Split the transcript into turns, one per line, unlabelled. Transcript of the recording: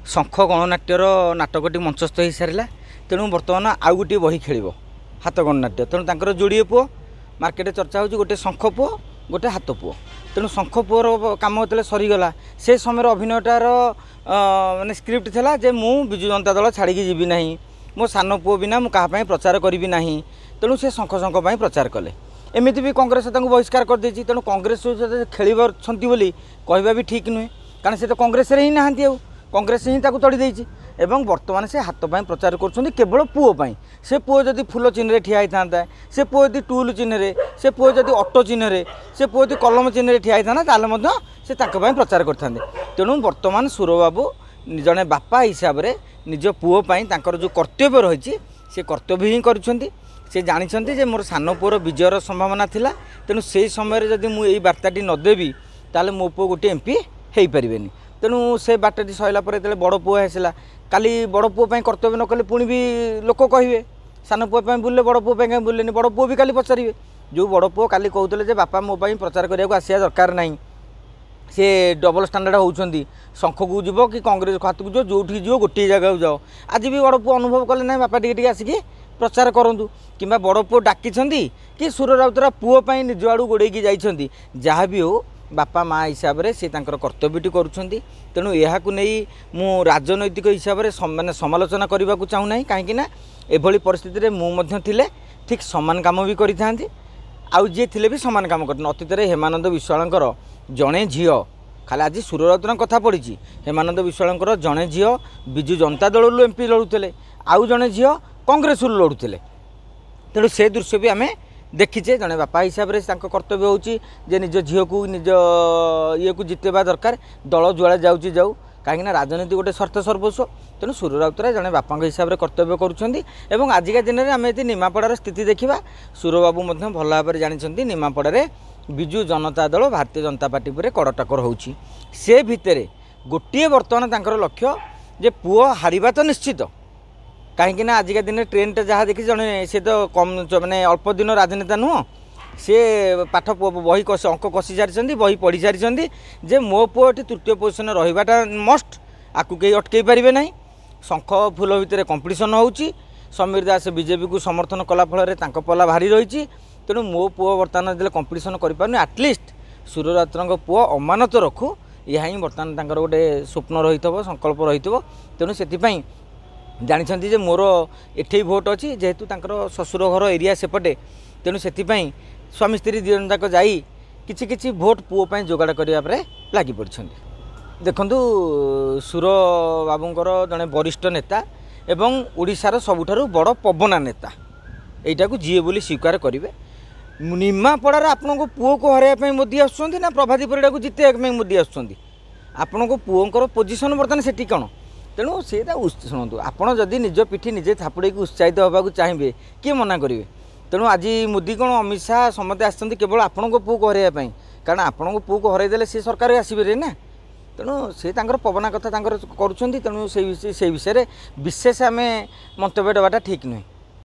शंख गणनाट्यर नाटकटी मंचस्थ हो सारा तेणु बर्तमान आउ गोटे बही खेल हाथ गणनाट्य तेणु तर जोड़े पुओ मार्केट चर्चा हो गोटे शंख पुओ गोटे हाथ पुओ तेणु शंख पुओर कम जो सरीगला से समय अभिनयटार मानने स्क्रिप्ट था जे मु विजु जनता दल छाड़ी जीवी ना मो सान पुओ बिना मुझे क्या प्रचार करी ना तेणु से शंख शंख प्रचार कले एमती भी कांग्रेस बहिष्कार कर देती तेणु कांग्रेस खेल कहवा भी ठीक नुहे कारण से तो कांग्रेस ही ना कांग्रेस ही तड़ी देती एवं बर्तमान से हाथ पाई प्रचार कर केवल पुओं से पुओ जदि फुल चिन्ह ठिया होता से पुओ यदि टूल चिन्ह से पुओ जदि ऑटो चिन्ह से पुओ यदि कलम चिन्ह ठिया होता से प्रचार करते तेणु बर्तमान सुर बाबू जड़े बापा हिसाब से निज पुओं जो कर्तव्य रही से कर्तव्य ही कर जानते मोर सान पुओर विजयर संभावना थिला तेणु से समय जदि मुझे बार्ताटी नदेवी ताले मो पुओ गोटे एमपी हो पारे तेणु से बाटटी सरला बड़ पुओ आसला काली बड़ पुओ कर्तव्य न कले पुणी भी लोक कहे सान पुओ बुले बड़ पुओ कहीं बुले बड़ पुओ भी काली पचारे जो बड़ पुओ काली कहते बापा मो प्रचार करने को आसा दरकार ना सी डबल स्टांडर्ड होती शंख को जीव कि कांग्रेस हाथ को जो जीव गोटे जगह जाओ आज भी बड़ पुओ अनुभव कले ना बापा टी आसिक प्रचार करूँ कि बड़ पुओ डाकी कि सुर राउतरा पुओं निज आड़ गोड़े जाइछंती जहाँ भी हो बापा माँ हिसाब से कर्तव्यटी करुँच तेणु यह मु राजनैतिक हिसाब से माने समालोचना करने को चाहूना कहीं एभली परिस्थिति में मुझे ठीक समान कम भी करी आउ जी थे भी समान कम कर अतीत हेमानंद विश्वाल जड़े झील खाली आज सुर राउतर कथा पड़ी हेमानंद विश्वाल जड़े झील विजु जनता दल एमपी लड़ुते आउ जड़े झील कांग्रेस लड़ुते तेणु से दृश्य भी आम देखीचे जड़े बापा हिसाब से कर्तव्य होचे निज झील को निज ये को जितेबा दरकार दल जुआड़े जाऊँगी जाऊ कहीं राजनीति गोटे स्वार्थ सर्वस्व तेणु सुर राउतराय जड़े बापा हिसाब से कर्तव्य करुँच आजिका दिन में आम ये निमापड़ार स्थिति देखा सुर बाबू भल भाव में जानते निमापड़े विजु जनता दल भारतीय जनता पार्टी पर कड़ टक्कर होची से भितर गोटे बर्तमान तांकर लक्ष्य जे पुओ हारिबा तो निश्चित कहीं आजिका दिन ट्रेन टे जहाँ देखी जड़े से तो कम मानने अल्प दिन राजनेता नुह सी पाठ बही अंक कषि सारी बही पढ़ी सारी जे मो पुओ तृतीय पोजिशन रहा मस्ट आपको कहीं अटकई पारे ना शंख फूल भितर कंपिटिशन होची समीर दास बीजेपी को समर्थन कला फल पला भारी रही तेणु मो पुओ बर्तमान जो कंपिटिशन कर आटलिस्ट सुर राउतर पुओ अमानत रखू यह ही बर्तमान गोटे स्वप्न रही संकल्प रही तेणु से जानते मोर एठे भोट अच्छी जेहेतु ससुर घर एरिया सेपटे तेणु से स्वामी स्त्री दी जन जाक जाई किछि किछि भोट पुओ जोगाड़ करने लगी पड़ते देखु सुर बाबूंकर जड़े वरिष्ठ नेता एवं ओडिशार सबुठारु बड़ पवना नेता यहीटा को जीए बोली स्वीकार करेंगे निमापड़ार आपण पुओ को हरैया मोदी आसुँच ना प्रभाती परिड़ा को जितेगा मोदी आसुँच आपण को पुओंकर पोजिशन बर्तमान से कौन तेणु से शुणु आपड़ जदि निज पिठी निजे थापुड़े उत्साहित होगा चाहिए किए मना करेंगे तेणु आज मोदी कौन अमित शाह समस्त आसते केवल आपण को पुओ को हरैया कारण आपण को पुओ को हरईदे सी सरकार आसबे ना तेणु से पवना कथा करुँच तेणु से विषय विशेष आम मंतव्य देवाटा ठीक नुहे।